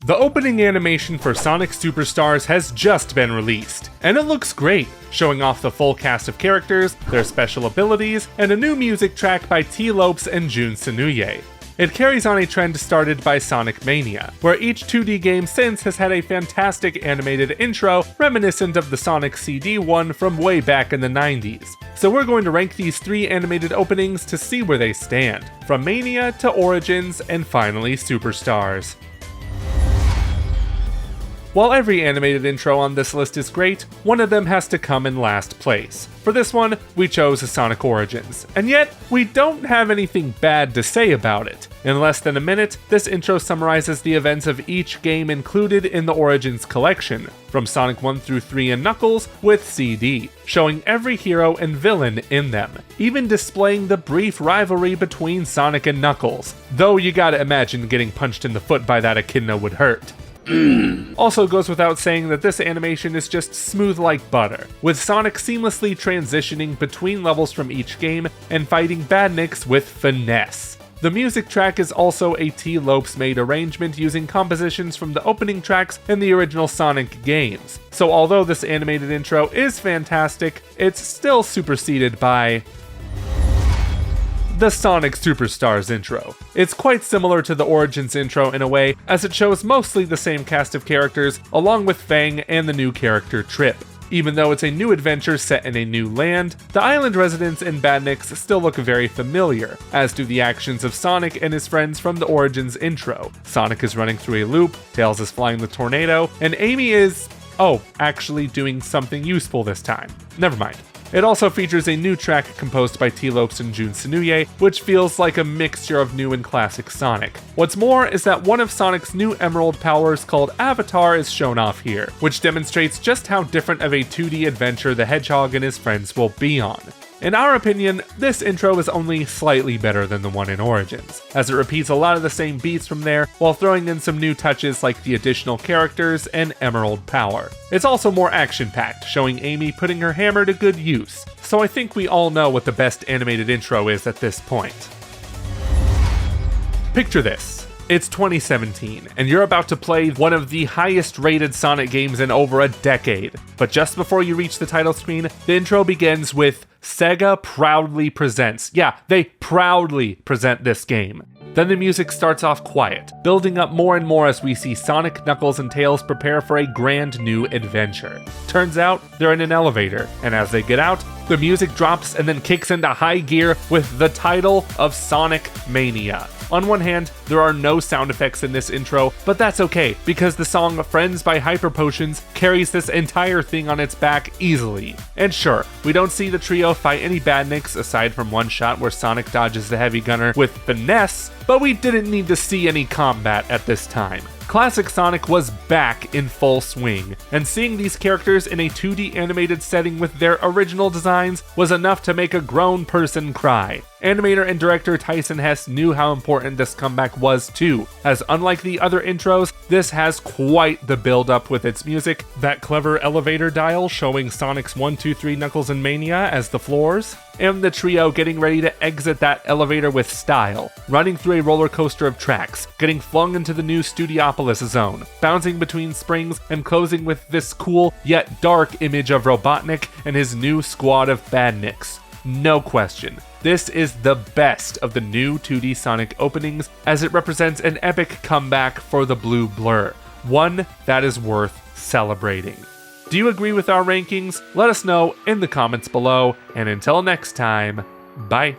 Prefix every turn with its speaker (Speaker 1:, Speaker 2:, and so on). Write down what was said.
Speaker 1: The opening animation for Sonic Superstars has just been released, and it looks great, showing off the full cast of characters, their special abilities, and a new music track by T. Lopes and Jun Tsunuye. It carries on a trend started by Sonic Mania, where each 2D game since has had a fantastic animated intro reminiscent of the Sonic CD one from way back in the 90s. So we're going to rank these 3 animated openings to see where they stand, from Mania to Origins and finally Superstars. While every animated intro on this list is great, one of them has to come in last place. For this one, we chose Sonic Origins, and yet we don't have anything bad to say about it. In less than a minute, this intro summarizes the events of each game included in the Origins collection, from Sonic 1 through 3 and Knuckles with CD, showing every hero and villain in them, even displaying the brief rivalry between Sonic and Knuckles, though you gotta imagine getting punched in the foot by that echidna would hurt. Also goes without saying that this animation is just smooth like butter, with Sonic seamlessly transitioning between levels from each game and fighting badniks with finesse. The music track is also a T. Lopes made arrangement using compositions from the opening tracks in the original Sonic games, so although this animated intro is fantastic, it's still superseded by the Sonic Superstars intro. It's quite similar to the Origins intro in a way, as it shows mostly the same cast of characters, along with Fang and the new character Trip. Even though it's a new adventure set in a new land, the island residents and badniks still look very familiar, as do the actions of Sonic and his friends from the Origins intro. Sonic is running through a loop, Tails is flying the tornado, and Amy is, actually doing something useful this time. Never mind. It also features a new track composed by T. Lopes and Jun Tsunuye, which feels like a mixture of new and classic Sonic. What's more is that one of Sonic's new Emerald powers called Avatar is shown off here, which demonstrates just how different of a 2D adventure the Hedgehog and his friends will be on. In our opinion, this intro is only slightly better than the one in Origins, as it repeats a lot of the same beats from there while throwing in some new touches like the additional characters and Emerald power. It's also more action-packed, showing Amy putting her hammer to good use, so I think we all know what the best animated intro is at this point. Picture this. It's 2017, and you're about to play one of the highest rated Sonic games in over a decade. But just before you reach the title screen, the intro begins with Sega proudly presents. Yeah, they proudly present this game. Then the music starts off quiet, building up more and more as we see Sonic, Knuckles, and Tails prepare for a grand new adventure. Turns out, they're in an elevator, and as they get out, the music drops and then kicks into high gear with the title of Sonic Mania. On one hand, there are no sound effects in this intro, but that's okay, because the song Friends by Hyper Potions carries this entire thing on its back easily. And sure, we don't see the trio fight any badniks aside from one shot where Sonic dodges the heavy gunner with finesse, but we didn't need to see any combat at this time. Classic Sonic was back in full swing, and seeing these characters in a 2D animated setting with their original designs was enough to make a grown person cry. Animator and director Tyson Hess knew how important this comeback was too, as unlike the other intros, this has quite the build-up with its music, that clever elevator dial showing Sonic's 1, 2, 3, Knuckles, and Mania as the floors, and the trio getting ready to exit that elevator with style, running through a roller coaster of tracks, getting flung into the new Studiopolis zone, bouncing between springs, and closing with this cool yet dark image of Robotnik and his new squad of badniks. No question. This is the best of the new 2D Sonic openings, as it represents an epic comeback for the Blue Blur, one that is worth celebrating. Do you agree with our rankings? Let us know in the comments below, and until next time, bye.